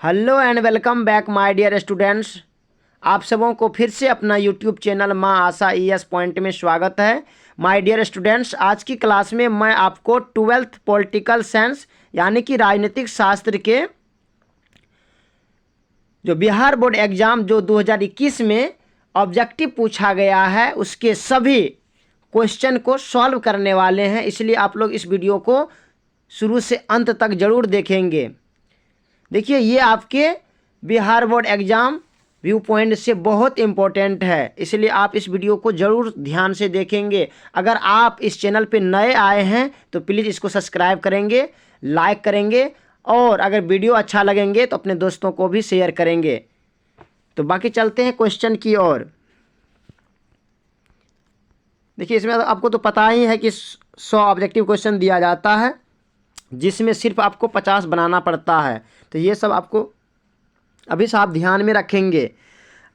Hello and welcome back my dear students. आप सबों को फिर से अपना यूट्यूब चैनल माँ आशा ES पॉइंट में स्वागत है। माय डियर स्टूडेंट्स, आज की क्लास में मैं आपको 12th पॉलिटिकल साइंस यानी कि राजनीतिक शास्त्र के जो बिहार बोर्ड एग्ज़ाम जो 2021 में ऑब्जेक्टिव पूछा गया है उसके सभी क्वेश्चन को सॉल्व करने वाले हैं, इसलिए आप लोग इस वीडियो को शुरू से अंत तक ज़रूर देखेंगे। देखिए, ये आपके Bihar board exam view point से बहुत इम्पोर्टेंट है, इसलिए आप इस वीडियो को ज़रूर ध्यान से देखेंगे। अगर आप इस चैनल पे नए आए हैं तो प्लीज़ इसको सब्सक्राइब करेंगे, लाइक करेंगे और अगर वीडियो अच्छा लगेंगे तो अपने दोस्तों को भी शेयर करेंगे। तो बाकी चलते हैं क्वेश्चन की ओर। देखिए, इसमें आपको तो पता ही है कि 100 ऑब्जेक्टिव क्वेश्चन दिया जाता है जिसमें सिर्फ आपको 50 बनाना पड़ता है। तो ये सब आपको अभी से आप ध्यान में रखेंगे।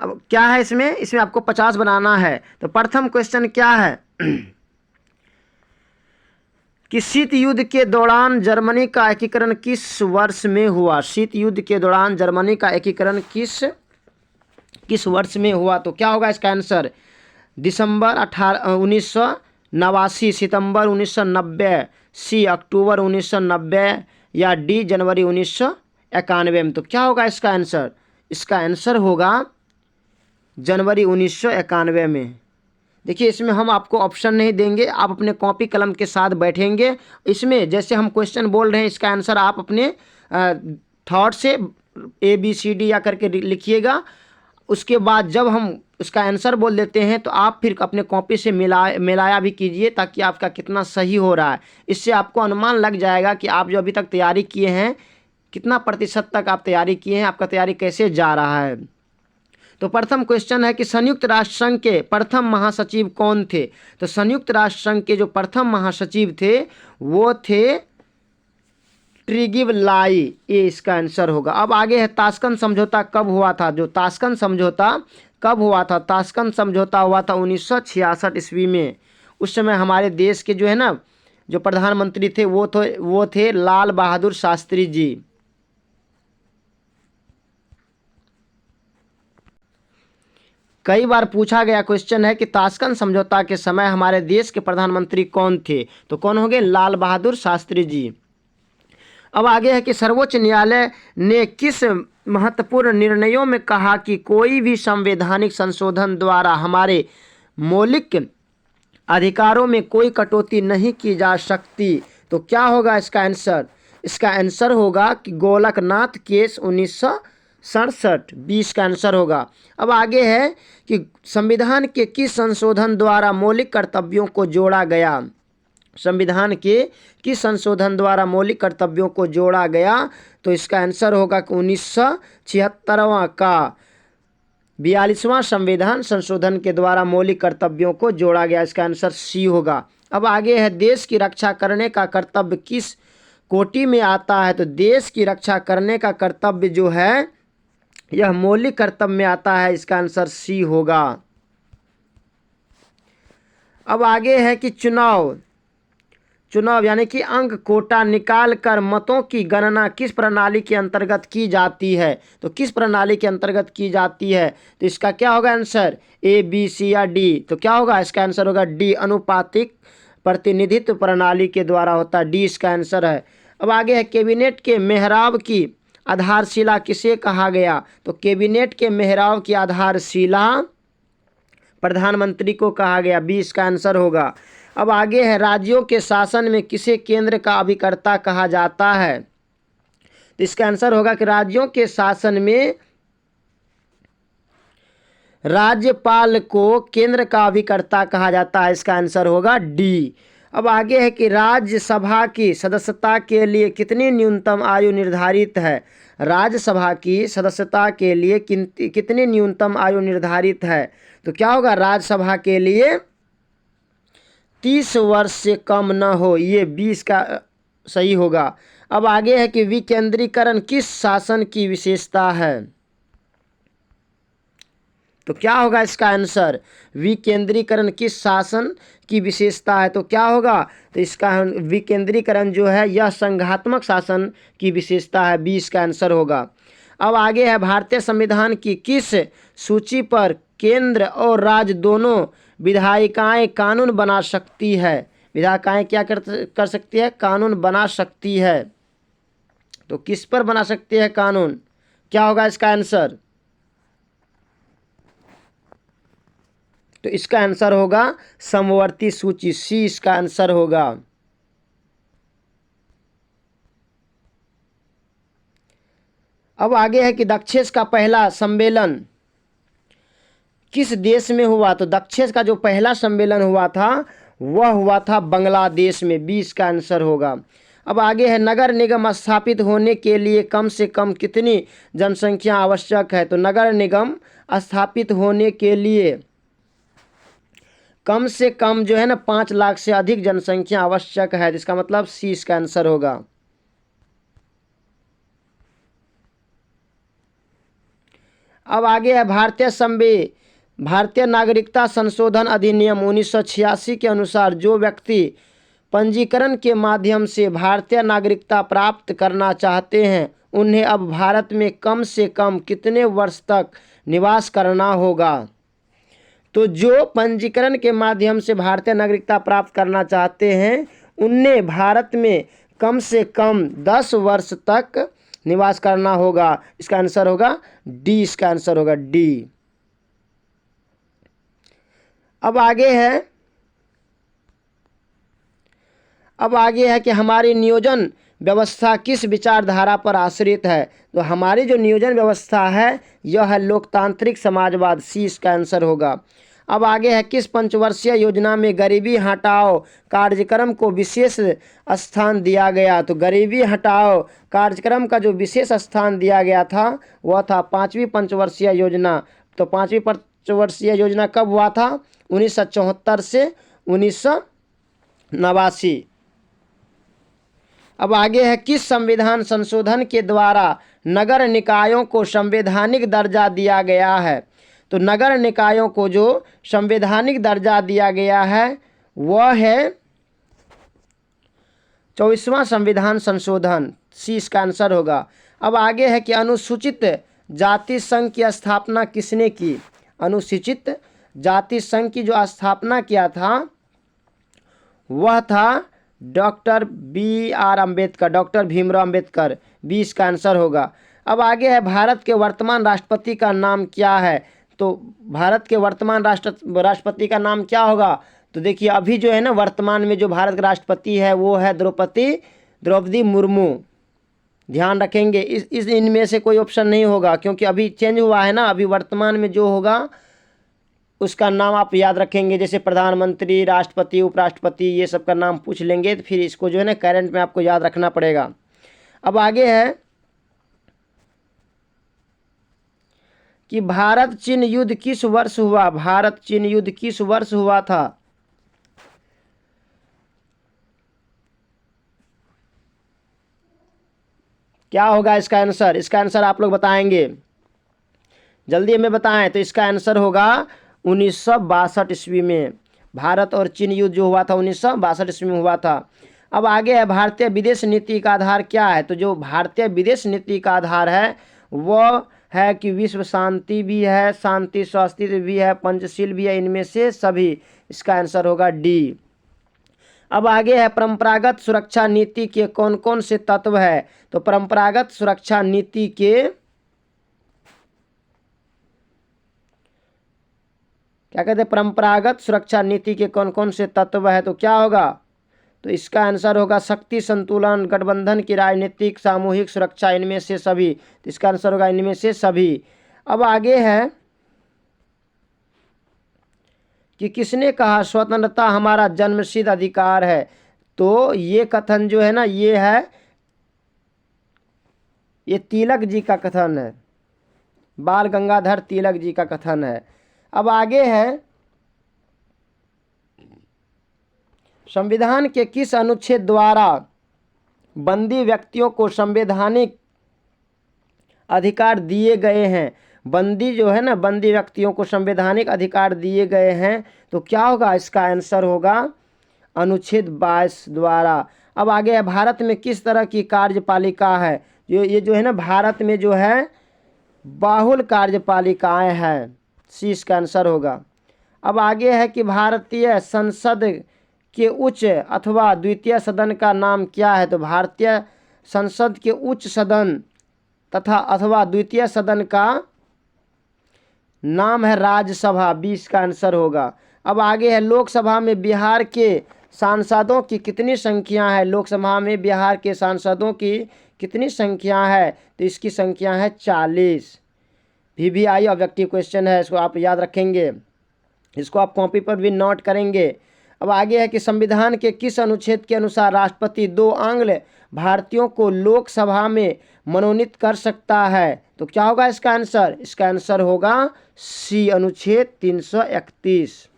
अब क्या है इसमें आपको 50 बनाना है। तो प्रथम क्वेश्चन क्या है कि शीत युद्ध के दौरान जर्मनी का एकीकरण किस वर्ष में हुआ। शीत युद्ध के दौरान जर्मनी का एकीकरण किस वर्ष में हुआ। तो क्या होगा इसका आंसर? दिसंबर 1989, सितंबर 1990, सी अक्टूबर 1990 या डी जनवरी 1991 में। तो क्या होगा इसका आंसर? इसका आंसर होगा जनवरी 1991 में। देखिए, इसमें हम आपको ऑप्शन नहीं देंगे, आप अपने कॉपी कलम के साथ बैठेंगे। इसमें जैसे हम क्वेश्चन बोल रहे हैं इसका आंसर आप अपने थॉट से ABCD या करके लिखिएगा। उसके बाद जब हम उसका आंसर बोल देते हैं तो आप फिर अपने कॉपी से मिलाया भी कीजिए ताकि आपका कितना सही हो रहा है। इससे आपको अनुमान लग जाएगा कि आप जो अभी तक तैयारी किए हैं कितना प्रतिशत तक आप तैयारी किए हैं, आपका तैयारी कैसे जा रहा है। तो प्रथम क्वेश्चन है कि संयुक्त राष्ट्र संघ के प्रथम महासचिव कौन थे। तो संयुक्त राष्ट्र संघ के जो प्रथम महासचिव थे वो थे ट्रिगिवलाई, ये इसका आंसर होगा। अब आगे है ताशकंद समझौता कब हुआ था। जो ताशकंद समझौता कब हुआ था? ताशकंद समझौता हुआ था 1966 ईस्वी में। उस समय हमारे देश के जो है ना जो प्रधानमंत्री थे वो थे लाल बहादुर शास्त्री जी। कई बार पूछा गया क्वेश्चन है कि ताशकंद समझौता के समय हमारे देश के प्रधानमंत्री कौन थे। तो कौन होंगे? लाल बहादुर शास्त्री जी। अब आगे है कि सर्वोच्च न्यायालय ने किस महत्वपूर्ण निर्णयों में कहा कि कोई भी संवैधानिक संशोधन द्वारा हमारे मौलिक अधिकारों में कोई कटौती नहीं की जा सकती। तो क्या होगा इसका आंसर? इसका आंसर होगा कि गोलकनाथ केस 1967, 20 का आंसर होगा। अब आगे है कि संविधान के किस संशोधन द्वारा मौलिक कर्तव्यों को जोड़ा गया। संविधान के किस संशोधन द्वारा मौलिक कर्तव्यों को जोड़ा गया। तो इसका आंसर होगा कि 1976 का 42वां संविधान संशोधन के द्वारा मौलिक कर्तव्यों को जोड़ा गया। इसका आंसर सी होगा। अब आगे है देश की रक्षा करने का कर्तव्य किस कोटि में आता है। तो देश की रक्षा करने का कर्तव्य जो है यह मौलिक कर्तव्य में आता है। इसका आंसर सी होगा। अब आगे है कि चुनाव यानी कि अंक कोटा निकाल कर मतों की गणना किस प्रणाली के अंतर्गत की जाती है। तो किस प्रणाली के अंतर्गत की जाती है। तो इसका क्या होगा आंसर? ABC या डी। तो क्या होगा इसका आंसर? होगा डी, अनुपातिक प्रतिनिधित्व प्रणाली के द्वारा होता है। डी इसका आंसर है। अब आगे है कैबिनेट के मेहराब की आधारशिला किसे कहा गया। तो कैबिनेट के मेहराब की आधारशिला प्रधानमंत्री को कहा गया। 20 का आंसर होगा। अब आगे है राज्यों के शासन में किसे केंद्र का अभिकर्ता कहा जाता है। तो इसका आंसर होगा कि राज्यों के शासन में राज्यपाल को केंद्र का अभिकर्ता कहा जाता है। इसका आंसर होगा डी। अब आगे है कि राज्यसभा की सदस्यता के लिए कितनी न्यूनतम आयु निर्धारित है। राज्यसभा की सदस्यता के लिए कितनी न्यूनतम आयु निर्धारित है। तो क्या होगा? राज्यसभा के लिए 30 वर्ष से कम न हो, ये 20 का सही होगा। अब आगे है कि विकेंद्रीकरण किस शासन की विशेषता है। तो क्या होगा इसका आंसर? विकेंद्रीकरण किस शासन की विशेषता है। तो क्या होगा? तो इसका विकेंद्रीकरण जो है यह संघात्मक शासन की विशेषता है। 20 का आंसर होगा। अब आगे है भारतीय संविधान की किस सूची पर केंद्र और राज्य दोनों विधायिकाएं कानून बना सकती है। विधायिकाएं क्या कर सकती है, कानून बना सकती है। तो किस पर बना सकती है कानून, क्या होगा इसका आंसर। तो इसका आंसर होगा समवर्ती सूची, सी इसका आंसर होगा। अब आगे है कि दक्षेस का पहला सम्मेलन किस देश में हुआ। तो दक्षेस का जो पहला सम्मेलन हुआ था वह हुआ था बांग्लादेश में, 20 का आंसर होगा। अब आगे है नगर निगम स्थापित होने के लिए कम से कम कितनी जनसंख्या आवश्यक है। तो नगर निगम स्थापित होने के लिए कम से कम जो है ना 5 लाख से अधिक जनसंख्या आवश्यक है। इसका मतलब सी इसका आंसर होगा। अब आगे है भारतीय नागरिकता संशोधन अधिनियम 1986 के अनुसार जो व्यक्ति पंजीकरण के माध्यम से भारतीय नागरिकता प्राप्त करना चाहते हैं उन्हें अब भारत में कम से कम कितने वर्ष तक निवास करना होगा। तो जो पंजीकरण के माध्यम से भारतीय नागरिकता प्राप्त करना चाहते हैं उन्हें भारत में कम से कम 10 वर्ष तक निवास करना होगा। इसका आंसर होगा डी, इसका आंसर होगा डी। अब आगे है कि हमारी नियोजन व्यवस्था किस विचारधारा पर आश्रित है। तो हमारी जो नियोजन व्यवस्था है यह है लोकतांत्रिक समाजवाद, सी इसका आंसर होगा। अब आगे है किस पंचवर्षीय योजना में गरीबी हटाओ कार्यक्रम को विशेष स्थान दिया गया। तो गरीबी हटाओ कार्यक्रम का जो विशेष स्थान दिया गया था वह था 5वीं पंचवर्षीय योजना। तो 5वीं पंचवर्षीय योजना कब हुआ था, 1974 से 1989। अब आगे है किस संविधान संशोधन के द्वारा नगर निकायों को संवैधानिक दर्जा दिया गया है। तो नगर निकायों को जो संवैधानिक दर्जा दिया गया है वह है 24वां संविधान संशोधन, सी इसका आंसर होगा। अब आगे है कि अनुसूचित जाति संघ की स्थापना किसने की। अनुसूचित जाति संघ की जो स्थापना किया था वह था doctor BR Ambedkar, doctor Bhimrao Ambedkar, 20 का आंसर होगा। अब आगे है भारत के वर्तमान राष्ट्रपति का नाम क्या है। तो भारत के वर्तमान राष्ट्रपति का नाम क्या होगा। तो देखिए अभी जो है ना वर्तमान में जो भारत का राष्ट्रपति है वो है द्रौपदी मुर्मू। ध्यान रखेंगे इस इनमें से कोई ऑप्शन नहीं होगा क्योंकि अभी चेंज हुआ है ना। अभी वर्तमान में जो होगा उसका नाम आप याद रखेंगे, जैसे प्रधानमंत्री, राष्ट्रपति, उपराष्ट्रपति, ये सब का नाम पूछ लेंगे तो फिर इसको जो है ना करंट में आपको याद रखना पड़ेगा। अब आगे है कि भारत चीन युद्ध किस वर्ष हुआ। भारत चीन युद्ध किस वर्ष हुआ था। क्या होगा इसका आंसर। इसका आंसर आप लोग बताएंगे, जल्दी हमें बताएं। तो इसका आंसर होगा 1962 ईस्वी में। भारत और चीन युद्ध जो हुआ था 1962 ईस्वी में हुआ था। अब आगे है भारतीय विदेश नीति का आधार क्या है। तो जो भारतीय विदेश नीति का आधार है वह है कि विश्व शांति भी है, शांति स्वास्थ्य भी है, पंचशील भी है, इनमें से सभी। इसका आंसर होगा डी। अब आगे है परंपरागत सुरक्षा नीति के कौन कौन से तत्व है। तो परंपरागत सुरक्षा नीति के क्या कहते हैं, परंपरागत सुरक्षा नीति के कौन कौन से तत्व है। तो क्या होगा, तो इसका आंसर होगा शक्ति संतुलन, गठबंधन की राजनीतिक, सामूहिक सुरक्षा, इनमें से सभी। तो इसका आंसर होगा इनमें से सभी। अब आगे है कि किसने कहा स्वतंत्रता हमारा जन्मसिद्ध अधिकार है। तो ये कथन जो है ना ये तिलक जी का कथन है, बाल गंगाधर तिलक जी का कथन है। अब आगे है संविधान के किस अनुच्छेद द्वारा बंदी व्यक्तियों को संवैधानिक अधिकार दिए गए हैं। बंदी जो है ना, बंदी व्यक्तियों को संवैधानिक अधिकार दिए गए हैं। तो क्या होगा, इसका आंसर होगा अनुच्छेद 22 द्वारा। अब आगे है भारत में किस तरह की कार्यपालिका है। ये जो है ना भारत में जो है बाहुल कार्यपालिकाएं हैं, सी इसका आंसर होगा। अब आगे है कि भारतीय संसद के उच्च अथवा द्वितीय सदन का नाम क्या है? तो भारतीय संसद के उच्च सदन तथा अथवा द्वितीय सदन का नाम है राज्यसभा, 20 का आंसर होगा। अब आगे है लोकसभा में बिहार के सांसदों की कितनी संख्या है? लोकसभा में बिहार के सांसदों की कितनी संख्या है? तो इसकी संख्या है 40। VVI ऑब्जेक्टिव क्वेश्चन है, इसको आप याद रखेंगे, इसको आप कॉपी पर भी नोट करेंगे। अब आगे है कि संविधान के किस अनुच्छेद के अनुसार राष्ट्रपति 2 आंग्ल भारतीयों को लोकसभा में मनोनीत कर सकता है? तो क्या होगा इसका आंसर? इसका आंसर होगा सी, अनुच्छेद 331।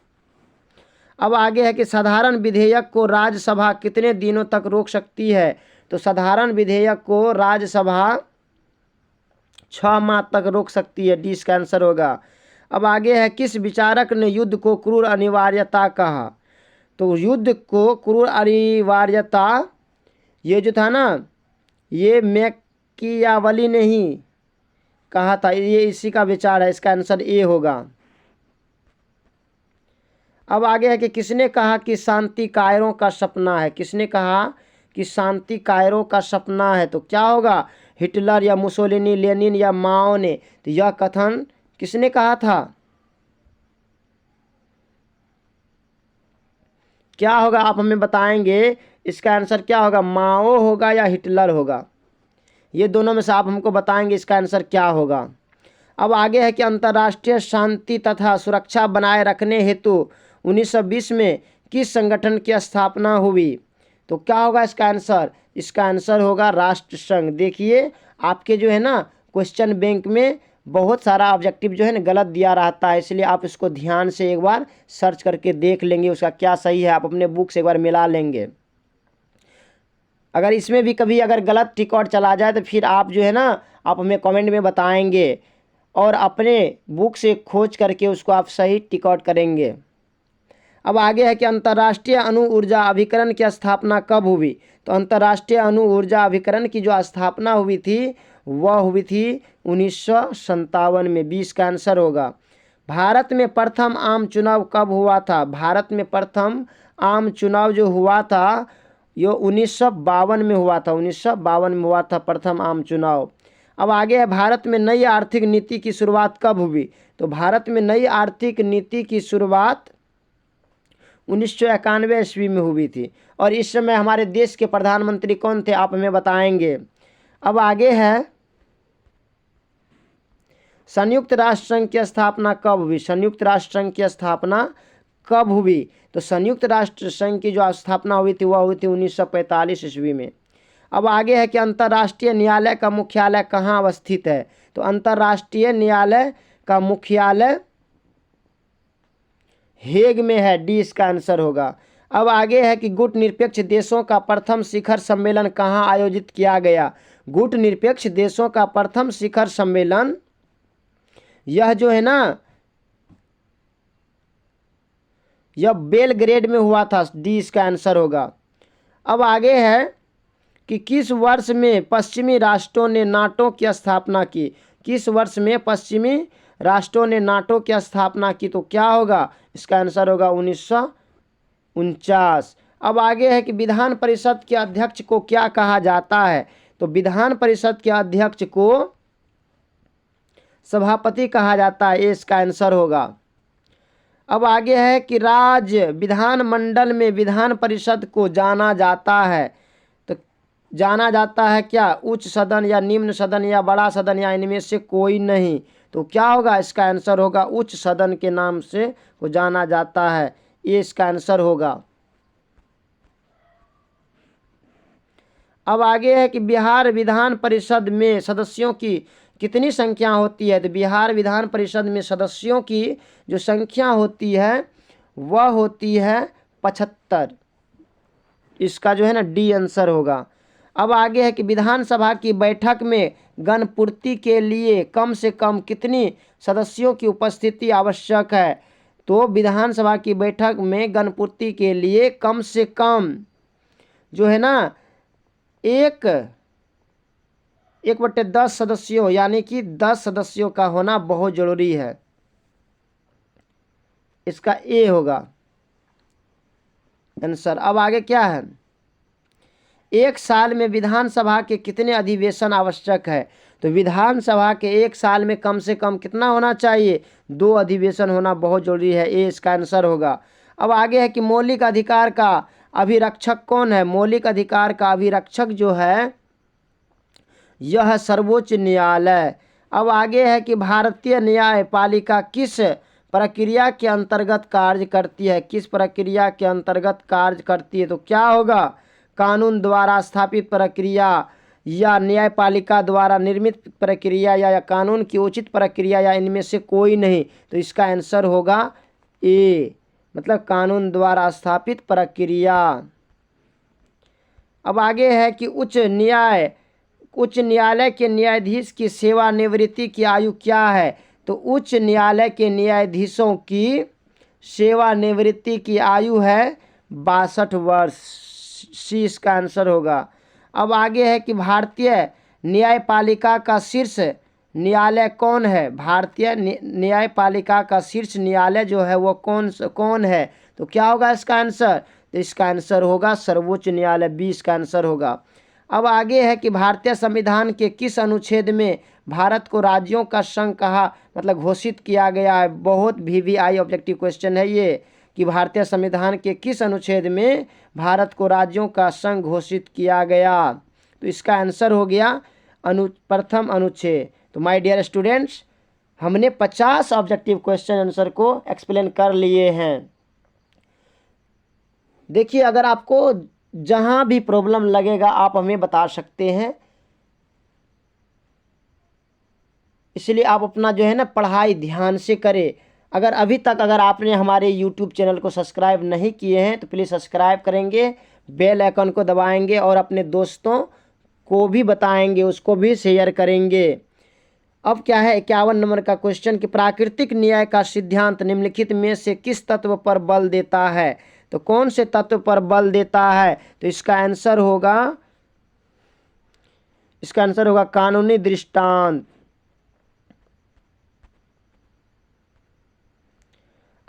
अब आगे है कि साधारण विधेयक को राज्यसभा कितने दिनों तक रोक सकती है? तो साधारण विधेयक को राज्यसभा 6 माह तक रोक सकती है, डी इसका आंसर होगा। अब आगे है किस विचारक ने युद्ध को क्रूर अनिवार्यता कहा? तो युद्ध को क्रूर अनिवार्यता ये जो था ना, ये मैकियावली ने ही कहा था, ये इसी का विचार है, इसका आंसर ए होगा। अब आगे है कि किसने कहा कि शांति कायरों का सपना है? किसने कहा कि शांति कायरों का सपना है? तो क्या होगा? हिटलर या मुसोलिनी, लेनिन या माओ ने? तो यह कथन किसने कहा था? क्या होगा आप हमें बताएंगे, इसका आंसर क्या होगा? माओ होगा या हिटलर होगा? ये दोनों में से आप हमको बताएंगे इसका आंसर क्या होगा। अब आगे है कि अंतर्राष्ट्रीय शांति तथा सुरक्षा बनाए रखने हेतु 1920 में किस संगठन की स्थापना हुई? तो क्या होगा इसका आंसर? इसका आंसर होगा राष्ट्र संघ। देखिए आपके जो है ना क्वेश्चन बैंक में बहुत सारा ऑब्जेक्टिव जो है ना गलत दिया रहता है, इसलिए आप इसको ध्यान से एक बार सर्च करके देख लेंगे उसका क्या सही है, आप अपने बुक से एक बार मिला लेंगे। अगर इसमें भी कभी अगर गलत टिकट चला जाए तो फिर आप जो है ना आप हमें कमेंट में बताएंगे और अपने बुक से खोज करके उसको आप सही टिकट करेंगे। अब आगे है कि अंतर्राष्ट्रीय अणु ऊर्जा अभिकरण की स्थापना कब हुई? तो अंतर्राष्ट्रीय अणु ऊर्जा अभिकरण की जो स्थापना हुई थी वह हुई थी 1957 में, 20 का आंसर होगा। भारत में प्रथम आम चुनाव कब हुआ था? भारत में प्रथम आम चुनाव जो हुआ था ये 1952 में हुआ था, 1952 में हुआ था प्रथम आम चुनाव। अब आगे है भारत में नई आर्थिक नीति की शुरुआत कब हुई? तो भारत में नई आर्थिक नीति की शुरुआत 1991 ईस्वी में हुई थी। और इस समय हमारे देश के प्रधानमंत्री कौन थे आप हमें बताएंगे। अब आगे है संयुक्त राष्ट्र संघ की स्थापना कब हुई? संयुक्त राष्ट्र संघ की स्थापना कब हुई? तो संयुक्त राष्ट्र संघ की जो स्थापना हुई थी वह हुई थी 1945 ईस्वी में। अब आगे है कि अंतर्राष्ट्रीय न्यायालय का मुख्यालय कहाँ अवस्थित है? तो अंतर्राष्ट्रीय न्यायालय का मुख्यालय हेग में है, डी इसका आंसर होगा। अब आगे है कि गुट निरपेक्ष देशों का प्रथम शिखर सम्मेलन कहाँ आयोजित किया गया? गुट निरपेक्ष देशों का प्रथम शिखर सम्मेलन यह जो है ना यह बेलग्रेड में हुआ था, डी इसका आंसर होगा। अब आगे है कि किस वर्ष में पश्चिमी राष्ट्रों ने नाटो की स्थापना की? किस वर्ष में पश्चिमी राष्ट्रों ने नाटो की स्थापना की? तो क्या होगा? इसका आंसर होगा 1949। अब आगे है कि विधान परिषद के अध्यक्ष को क्या कहा जाता है? तो विधान परिषद के अध्यक्ष को सभापति कहा जाता है, ये इसका आंसर होगा। अब आगे है कि राज्य विधानमंडल में विधान परिषद को जाना जाता है, तो जाना जाता है क्या? उच्च सदन या निम्न सदन या बड़ा सदन या इनमें से कोई नहीं। तो क्या होगा? इसका आंसर होगा उच्च सदन के नाम से को जाना जाता है, ये इसका आंसर होगा। अब आगे है कि बिहार विधान परिषद में सदस्यों की कितनी संख्या होती है? तो बिहार विधान परिषद में सदस्यों की जो संख्या होती है वह होती है 75, इसका जो है ना डी आंसर होगा। अब आगे है कि विधानसभा की बैठक में गणपूर्ति के लिए कम से कम कितनी सदस्यों की उपस्थिति आवश्यक है? तो विधानसभा की बैठक में गणपूर्ति के लिए कम से कम जो है ना एक 1/10 सदस्यों यानी कि 10 सदस्यों का होना बहुत जरूरी है। इसका ए होगा आंसर। अब आगे क्या है, एक साल में विधानसभा के कितने अधिवेशन आवश्यक है? तो विधानसभा के एक साल में कम से कम कितना होना चाहिए? 2 अधिवेशन होना बहुत जरूरी है, ए इसका आंसर होगा। अब आगे है कि मौलिक अधिकार का अभिरक्षक कौन है? मौलिक अधिकार का अभिरक्षक जो है यह सर्वोच्च न्यायालय। अब आगे है कि भारतीय न्यायपालिका किस प्रक्रिया के अंतर्गत कार्य करती है? किस प्रक्रिया के अंतर्गत कार्य करती है? तो क्या होगा, कानून द्वारा स्थापित प्रक्रिया या न्यायपालिका द्वारा निर्मित प्रक्रिया या कानून की उचित प्रक्रिया या इनमें से कोई नहीं? तो इसका आंसर होगा ए, मतलब कानून द्वारा स्थापित प्रक्रिया। अब आगे है कि उच्च न्यायालय के न्यायाधीश की सेवानिवृत्ति की आयु क्या है? तो उच्च न्यायालय के न्यायाधीशों की सेवानिवृत्ति की आयु है 62 वर्ष, सी इसका आंसर होगा। अब आगे है कि भारतीय न्यायपालिका का शीर्ष न्यायालय कौन है? भारतीय न्यायपालिका का शीर्ष न्यायालय जो है वो कौन है? तो क्या होगा इसका आंसर? तो इसका आंसर होगा सर्वोच्च न्यायालय, बी इसका आंसर होगा। अब आगे है कि भारतीय संविधान के किस अनुच्छेद में भारत को राज्यों का संघ कहा मतलब घोषित किया गया है? बहुत VVI ऑब्जेक्टिव क्वेश्चन है ये, कि भारतीय संविधान के किस अनुच्छेद में भारत को राज्यों का संघ घोषित किया गया? तो इसका आंसर हो गया प्रथम अनुच्छेद। तो माय डियर स्टूडेंट्स, हमने 50 ऑब्जेक्टिव क्वेश्चन आंसर को एक्सप्लेन कर लिए हैं। देखिए, अगर आपको जहां भी प्रॉब्लम लगेगा आप हमें बता सकते हैं, इसलिए आप अपना जो है ना पढ़ाई ध्यान से करें। अगर अभी तक अगर आपने हमारे YouTube चैनल को सब्सक्राइब नहीं किए हैं तो प्लीज़ सब्सक्राइब करेंगे, बेल आइकन को दबाएंगे और अपने दोस्तों को भी बताएंगे, उसको भी शेयर करेंगे। अब क्या है 51 नंबर का क्वेश्चन कि प्राकृतिक न्याय का सिद्धांत निम्नलिखित में से किस तत्व पर बल देता है? तो कौन से तत्व पर बल देता है? तो इसका आंसर होगा कानूनी दृष्टांत।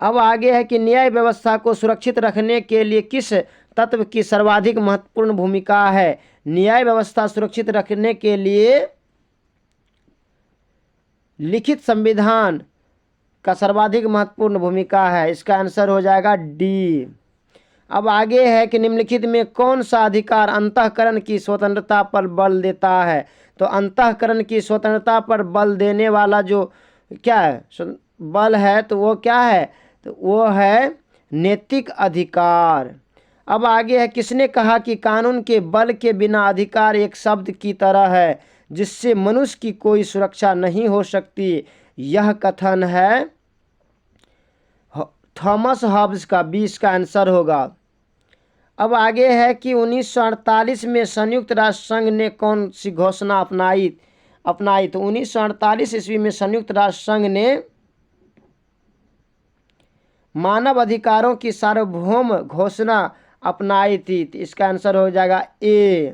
अब आगे है कि न्याय व्यवस्था को सुरक्षित रखने के लिए किस तत्व की सर्वाधिक महत्वपूर्ण भूमिका है? न्याय व्यवस्था सुरक्षित रखने के लिए लिखित संविधान का सर्वाधिक महत्वपूर्ण भूमिका है, इसका आंसर हो जाएगा डी। अब आगे है कि निम्नलिखित में कौन सा अधिकार अंतःकरण की स्वतंत्रता पर बल देता है? तो अंतःकरण की स्वतंत्रता पर बल देने वाला जो क्या है बल है, तो वो क्या है? तो वो है नैतिक अधिकार। अब आगे है किसने कहा कि कानून के बल के बिना अधिकार एक शब्द की तरह है जिससे मनुष्य की कोई सुरक्षा नहीं हो सकती? यह कथन है थॉमस हॉब्स का, 20 का आंसर होगा। अब आगे है कि 1948 में संयुक्त राष्ट्र संघ ने कौन सी घोषणा अपनाई? तो 1948 ईस्वी में संयुक्त राष्ट्र संघ ने मानव अधिकारों की सार्वभौम घोषणा अपनाई थी, तो इसका आंसर हो जाएगा ए।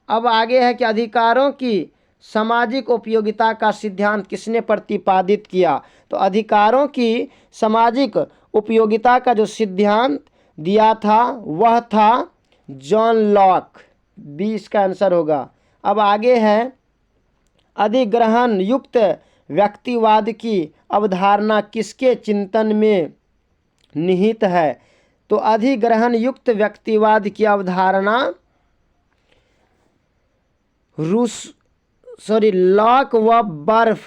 अब आगे है कि अधिकारों की सामाजिक उपयोगिता का सिद्धांत किसने प्रतिपादित किया? तो अधिकारों की सामाजिक उपयोगिता का जो सिद्धांत दिया था वह था जॉन लॉक, 20 का आंसर होगा। अब आगे है अधिग्रहण युक्त व्यक्तिवाद की अवधारणा किसके चिंतन में निहित है? तो अधिग्रहण युक्त व्यक्तिवाद की अवधारणा लॉक व बर्फ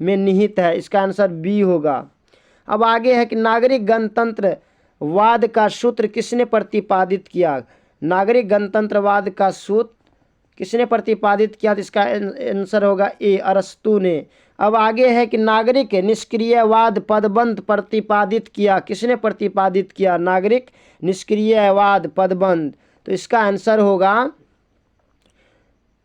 में निहित है, इसका आंसर बी होगा। अब आगे है कि नागरिक गणतंत्रवाद का सूत्र किसने प्रतिपादित किया? नागरिक गणतंत्रवाद का सूत्र किसने प्रतिपादित किया? तो इसका आंसर होगा ए, अरस्तु ने। अब आगे है कि नागरिक निष्क्रियवाद पदबंध प्रतिपादित किया, किसने प्रतिपादित किया? नागरिक निष्क्रियवाद पदबंध, तो इसका आंसर होगा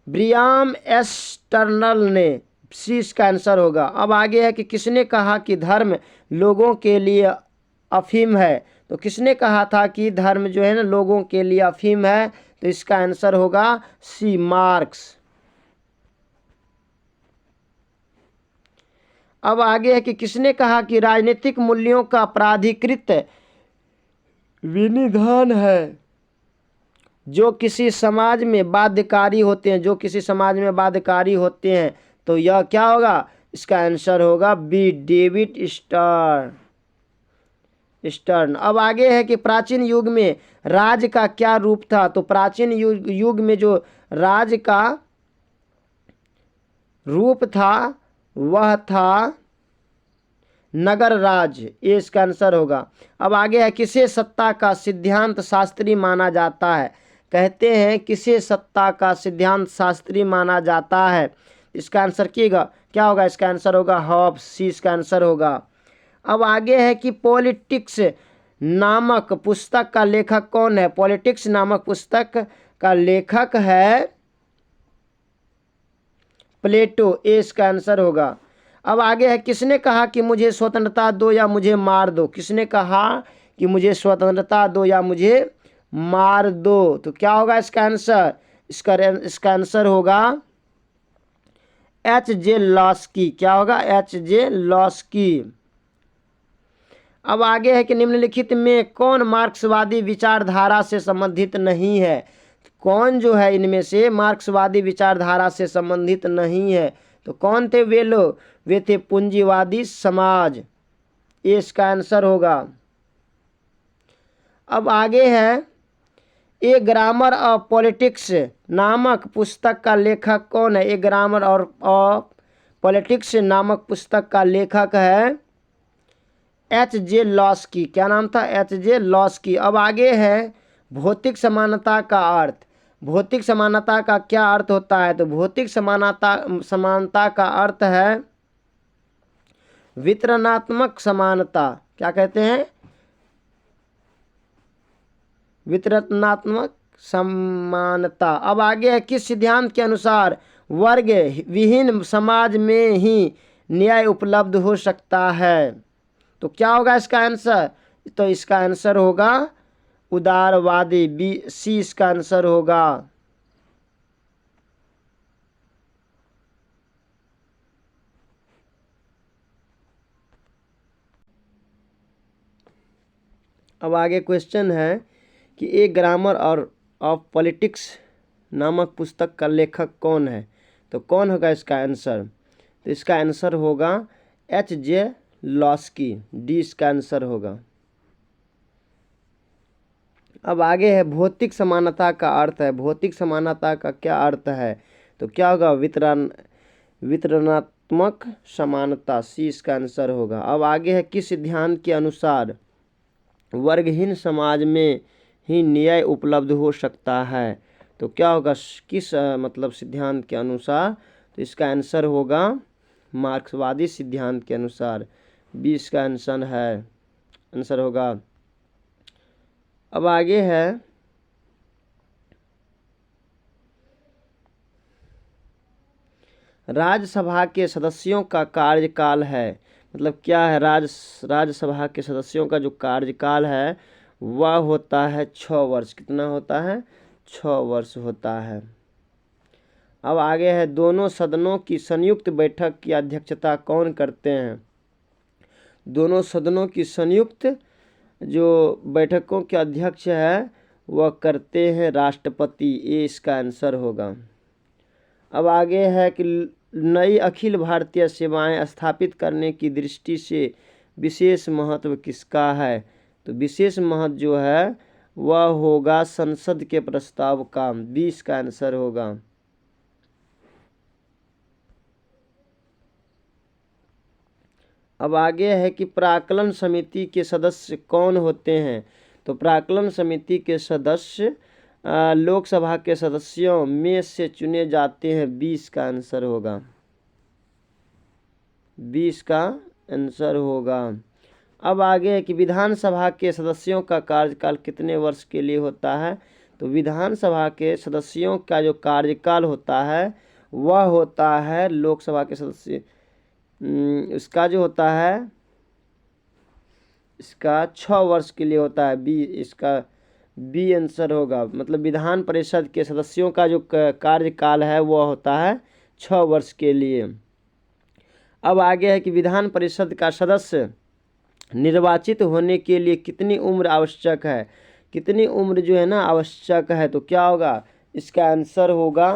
ब्रियाम एस्टर्नल ने, सी इसका आंसर होगा। अब आगे है कि किसने कहा कि धर्म लोगों के लिए अफीम है? तो किसने कहा था कि धर्म जो है ना लोगों के लिए अफीम है? तो इसका आंसर होगा सी, मार्क्स। अब आगे है कि किसने कहा कि राजनीतिक मूल्यों का प्राधिकृत विनिधान है जो किसी समाज में बाध्यकारी होते हैं, जो किसी समाज में बाध्यकारी होते हैं। तो यह क्या होगा? इसका आंसर होगा बी, डेविड स्टर्न। अब आगे है कि प्राचीन युग में राज का क्या रूप था? तो प्राचीन युग में जो राज का रूप था वह था नगर राज, ये इसका आंसर होगा। अब आगे है किसे सत्ता का सिद्धांत शास्त्री माना जाता है? कहते हैं किसे सत्ता का सिद्धांत शास्त्री माना जाता है? इसका आंसर क्या होगा? इसका आंसर होगा हॉब्स, सी इसका आंसर होगा। अब आगे है कि पॉलिटिक्स नामक पुस्तक का लेखक कौन है? पॉलिटिक्स नामक पुस्तक का लेखक है प्लेटो, ये इसका आंसर होगा। अब आगे है किसने कहा कि मुझे स्वतंत्रता दो या मुझे मार दो? किसने कहा कि मुझे स्वतंत्रता दो या मुझे मार दो? तो क्या होगा इसका आंसर? इसका आंसर होगा H.J. लॉस्की। क्या होगा? H.J. लॉस्की। अब आगे है कि निम्नलिखित में कौन मार्क्सवादी विचारधारा से संबंधित नहीं है? कौन जो है इनमें से मार्क्सवादी विचारधारा से संबंधित नहीं है? तो कौन थे वे लोग? वे थे पूंजीवादी समाज, ये इसका आंसर होगा। अब आगे है ए ग्रामर ऑफ पॉलिटिक्स नामक पुस्तक का लेखक कौन है? ए ग्रामर ऑफ पॉलिटिक्स नामक पुस्तक का लेखक है H.J. लॉस्की। क्या नाम था? H.J. लॉस्की। अब आगे है भौतिक समानता का अर्थ। भौतिक समानता का क्या अर्थ होता है? तो भौतिक समानता का अर्थ है वितरणात्मक समानता। क्या कहते हैं? वितरणात्मक समानता। अब आगे है किस सिद्धांत के अनुसार वर्ग विहीन समाज में ही न्याय उपलब्ध हो सकता है? तो क्या होगा इसका आंसर? तो इसका आंसर होगा उदारवादी, बी, सी इसका आंसर होगा। अब आगे क्वेश्चन है कि ए ग्रामर और ऑफ पॉलिटिक्स नामक पुस्तक का लेखक कौन है? तो कौन होगा इसका आंसर? तो इसका आंसर होगा H.J. लॉस्की, डी इसका आंसर होगा। अब आगे है भौतिक समानता का अर्थ है। भौतिक समानता का क्या अर्थ है? तो क्या होगा? वितरणात्मक समानता, सी इसका आंसर होगा। अब आगे है किस सिद्धांत के अनुसार वर्गहीन समाज में ही न्याय उपलब्ध हो सकता है? तो क्या होगा? किस मतलब सिद्धांत के अनुसार? तो इसका आंसर होगा मार्क्सवादी सिद्धांत के अनुसार, बी इसका आंसर होगा। अब आगे है राज्यसभा के सदस्यों का कार्यकाल है। मतलब क्या है? राज्यसभा के सदस्यों का जो कार्यकाल है वह होता है 6 वर्ष। कितना होता है? 6 वर्ष होता है। अब आगे है दोनों सदनों की संयुक्त बैठक की अध्यक्षता कौन करते हैं? दोनों सदनों की संयुक्त जो बैठकों के अध्यक्ष है वह करते हैं राष्ट्रपति, ये इसका आंसर होगा। अब आगे है कि नई अखिल भारतीय सेवाएं स्थापित करने की दृष्टि से विशेष महत्व किसका है? तो विशेष महत्व जो है वह होगा संसद के प्रस्ताव का, 20 का आंसर होगा। अब आगे है कि प्राक्कलन समिति के सदस्य कौन होते हैं? तो प्राक्कलन समिति के सदस्य लोकसभा के सदस्यों में से चुने जाते हैं, 20 का आंसर होगा। 20 का आंसर होगा। अब आगे है कि विधानसभा के सदस्यों का कार्यकाल कितने वर्ष के लिए होता है? तो विधानसभा के सदस्यों का जो कार्यकाल होता है वह होता है लोकसभा के सदस्य इसका जो होता है इसका 6 वर्ष के लिए होता है, इसका बी आंसर होगा। मतलब विधान परिषद के सदस्यों का जो कार्यकाल है वह होता है 6 वर्ष के लिए। अब आगे है कि विधान परिषद का सदस्य निर्वाचित होने के लिए कितनी उम्र आवश्यक है, कितनी उम्र जो है ना आवश्यक है, तो क्या होगा इसका आंसर होगा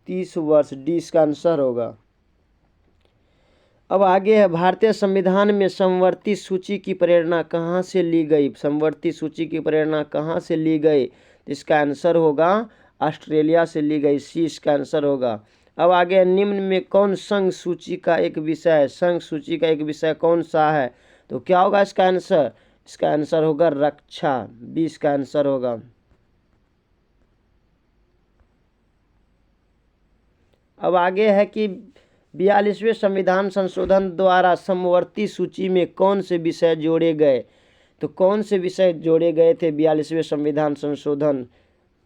30 वर्ष। डी इसका आंसर होगा। अब आगे है भारतीय संविधान में समवर्ती सूची की प्रेरणा कहाँ से ली गई, समवर्ती सूची की प्रेरणा कहाँ से ली गई, तो इसका आंसर होगा ऑस्ट्रेलिया से ली गई। सी इसका आंसर होगा। अब आगे निम्न में कौन संघ सूची का एक विषय, संघ सूची का एक विषय कौन सा है, तो क्या होगा इसका आंसर, इसका आंसर होगा रक्षा। बी इसका आंसर होगा। अब आगे है कि 42वें संविधान संशोधन द्वारा समवर्ती सूची में कौन से विषय जोड़े गए, तो कौन से विषय जोड़े गए थे 42वें संविधान संशोधन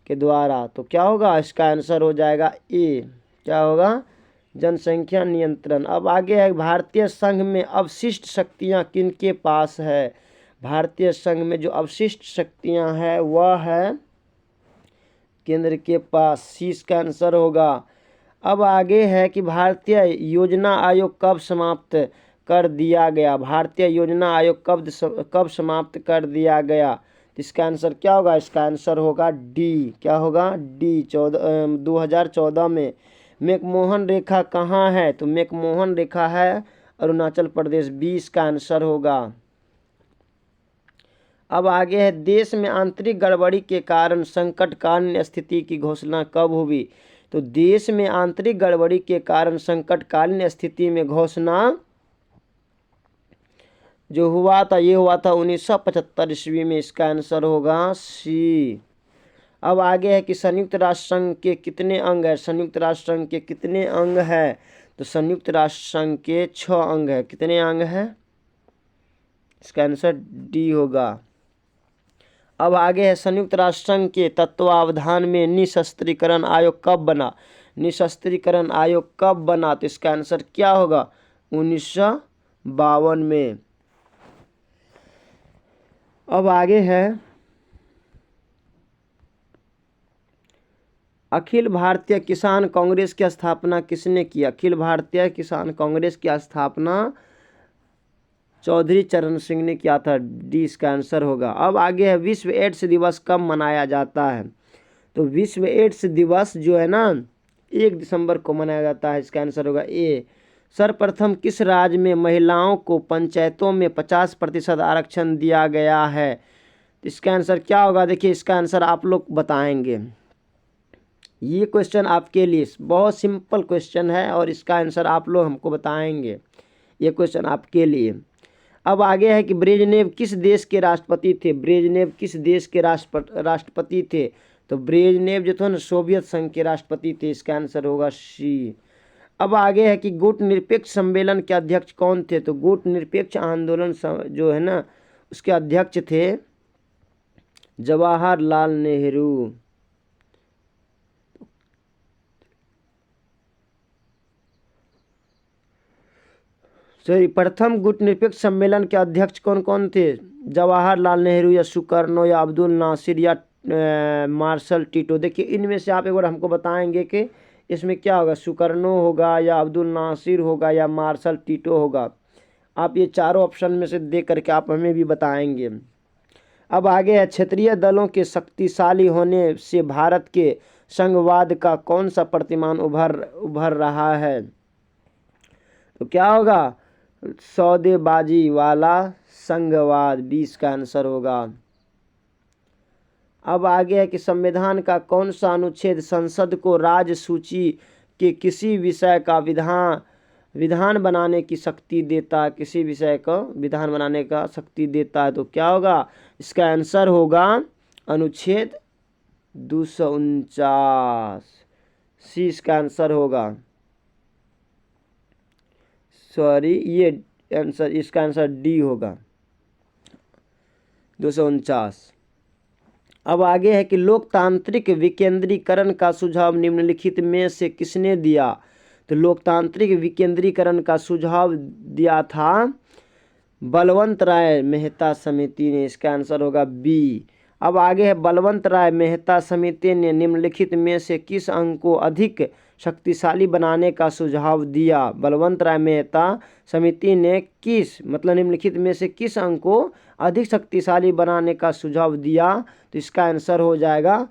के द्वारा, तो क्या होगा इसका आंसर हो जाएगा ए, क्या होगा जनसंख्या नियंत्रण। अब आगे है भारतीय संघ में अवशिष्ट शक्तियां किनके पास है, भारतीय संघ में जो अवशिष्ट शक्तियां हैं वह है केंद्र के पास। सी इसका आंसर होगा। अब आगे है कि भारतीय योजना आयोग कब समाप्त कर दिया गया, भारतीय योजना आयोग कब समाप्त कर दिया गया, तो इसका आंसर क्या होगा, इसका आंसर होगा डी, क्या होगा डी 2014 में। मैकमोहन रेखा कहाँ है, तो मैकमोहन रेखा है अरुणाचल प्रदेश। बी इसका आंसर होगा। अब आगे है देश में आंतरिक गड़बड़ी के कारण संकटकालीन स्थिति की घोषणा कब हुई, तो देश में आंतरिक गड़बड़ी के कारण संकटकालीन स्थिति में घोषणा जो हुआ था ये हुआ था 1975 ईस्वी में। इसका आंसर होगा सी। अब आगे है कि संयुक्त राष्ट्र संघ के कितने अंग है, संयुक्त राष्ट्र संघ के कितने अंग है, तो संयुक्त राष्ट्र संघ के 6 अंग है। कितने अंग है, इसका आंसर डी होगा। अब आगे है संयुक्त राष्ट्र संघ के तत्वावधान में निशस्त्रीकरण आयोग कब बना, निशस्त्रीकरण आयोग कब बना, तो इसका आंसर क्या होगा 1952 में। अब आगे है अखिल भारतीय किसान कांग्रेस की स्थापना किसने की, अखिल भारतीय किसान कांग्रेस की स्थापना चौधरी चरण सिंह ने किया था। डी इसका आंसर होगा। अब आगे है विश्व एड्स दिवस कब मनाया जाता है, तो विश्व एड्स दिवस जो है ना 1 दिसंबर को मनाया जाता है। इसका आंसर होगा ए। सर्वप्रथम किस राज्य में महिलाओं को पंचायतों में 50% आरक्षण दिया गया है, इसका आंसर क्या होगा, देखिए इसका आंसर आप लोग बताएंगे। ये क्वेश्चन आपके लिए बहुत सिंपल क्वेश्चन है और इसका आंसर आप लोग हमको बताएंगे, ये क्वेश्चन आपके लिए। अब आगे है कि ब्रेजनेव किस देश के राष्ट्रपति थे, ब्रेजनेव किस देश के राष्ट्रपति थे, तो ब्रेजनेव जो थे ना सोवियत संघ के राष्ट्रपति थे। इसका आंसर होगा सी। अब आगे है कि गुट निरपेक्ष सम्मेलन के अध्यक्ष कौन थे, तो गुट निरपेक्ष आंदोलन जो है ना उसके अध्यक्ष थे जवाहरलाल नेहरू। सॉरी, प्रथम गुट निरपेक्ष सम्मेलन के अध्यक्ष कौन कौन थे, जवाहरलाल नेहरू या सुकर्नो या अब्दुल नासिर या मार्शल टीटो। देखिए इनमें से आप एक बार हमको बताएंगे कि इसमें क्या होगा, सुकर्नो होगा या अब्दुल नासिर होगा या मार्शल टीटो होगा। आप ये चारों ऑप्शन में से देख करके आप हमें भी बताएंगे। अब आगे है क्षेत्रीय दलों के शक्तिशाली होने से भारत के संघवाद का कौन सा प्रतिमान उभर रहा है, तो क्या होगा सौदेबाजी वाला संघवाद। 20 का आंसर होगा। अब आगे है कि संविधान का कौन सा अनुच्छेद संसद को राज्य सूची के किसी विषय का विधान बनाने की शक्ति देता है, किसी विषय को विधान बनाने का शक्ति देता है, तो क्या होगा इसका आंसर होगा अनुच्छेद 249। सी इसका आंसर होगा। सॉरी, ये आंसर इसका आंसर डी होगा 249। अब आगे है कि लोकतांत्रिक विकेंद्रीकरण का सुझाव निम्नलिखित में से किसने दिया, तो लोकतांत्रिक विकेंद्रीकरण का सुझाव दिया था बलवंत राय मेहता समिति ने। इसका आंसर होगा बी। अब आगे है, बलवंत राय मेहता समिति ने निम्नलिखित में से किस अंग को अधिक शक्तिशाली बनाने का सुझाव दिया? बलवंत राय मेहता समिति ने निम्नलिखित में से किस अंग को अधिक शक्तिशाली बनाने का सुझाव दिया? तो इसका आंसर हो जाएगा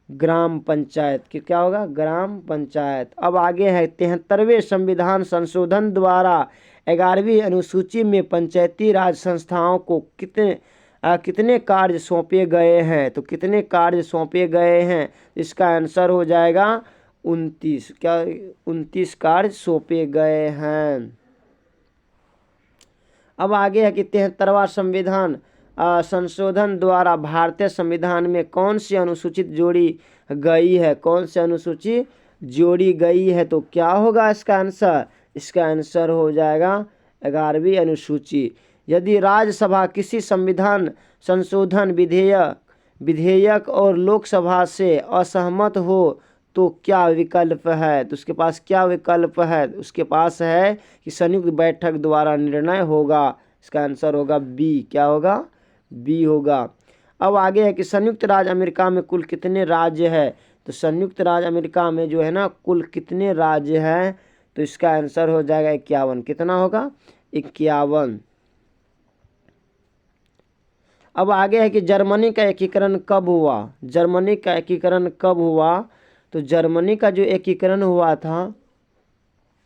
ग्राम पंचायत। क्या होगा? ग्राम पंचायत। अब आगे है, 73वें संविधान संशोधन द्वारा 11वीं अनुसूची में पंचायती राज संस्थाओं को कितने कार्य सौंपे गए हैं? तो कितने कार्य सौंपे गए हैं? इसका आंसर हो जाएगा 29। 29 कार्य सौंपे गए हैं। अब आगे है कि 73वां संविधान संशोधन द्वारा भारतीय संविधान में कौन सी अनुसूची जोड़ी गई है? कौन सी अनुसूची जोड़ी गई है? तो क्या होगा इसका आंसर? इसका आंसर हो जाएगा 11वीं अनुसूची। यदि राज्यसभा किसी संविधान संशोधन विधेयक और लोकसभा से असहमत हो तो क्या विकल्प है? तो उसके पास क्या विकल्प है? उसके पास है कि संयुक्त बैठक द्वारा निर्णय होगा। इसका आंसर होगा बी। क्या होगा? बी होगा। अब आगे है कि संयुक्त राज्य अमेरिका में कुल कितने राज्य है? तो संयुक्त राज्य अमेरिका में जो है ना, कुल कितने राज्य हैं? तो इसका आंसर हो जाएगा 51। कितना होगा? 51। अब आगे है कि जर्मनी का एकीकरण कब हुआ? जर्मनी का एकीकरण कब हुआ? तो जर्मनी का जो एकीकरण हुआ था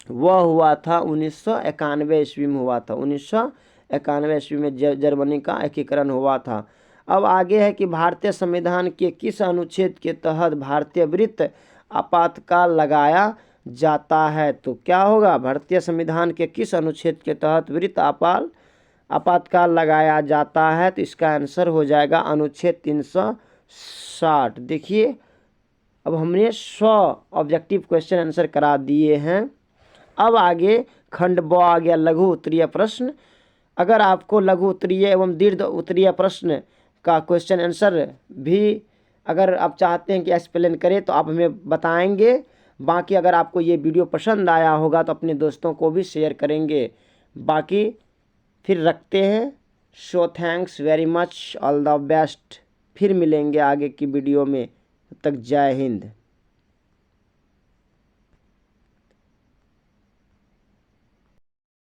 वह हुआ था 1991 ईस्वी में हुआ था। 1991 ईस्वी में जर्मनी का एकीकरण हुआ था। अब आगे है कि भारतीय संविधान के किस अनुच्छेद के तहत भारतीय वृत्त आपातकाल लगाया जाता है? तो क्या होगा? भारतीय संविधान के किस अनुच्छेद के तहत वृत्त आपातकाल लगाया जाता है? तो इसका आंसर हो जाएगा अनुच्छेद 360। देखिए, अब हमने 100 ऑब्जेक्टिव क्वेश्चन आंसर करा दिए हैं। अब आगे खंड ब आ गया, लघु उत्तरीय प्रश्न। अगर आपको लघु उत्तरीय एवं दीर्घ उत्तरीय प्रश्न का क्वेश्चन आंसर भी अगर आप चाहते हैं कि एक्सप्लेन करें तो आप हमें बताएंगे। बाकी अगर आपको ये वीडियो पसंद आया होगा तो अपने दोस्तों को भी शेयर करेंगे। बाकी फिर रखते हैं। So thanks very much, all the best. फिर मिलेंगे आगे की वीडियो में। तब तक जय हिंद।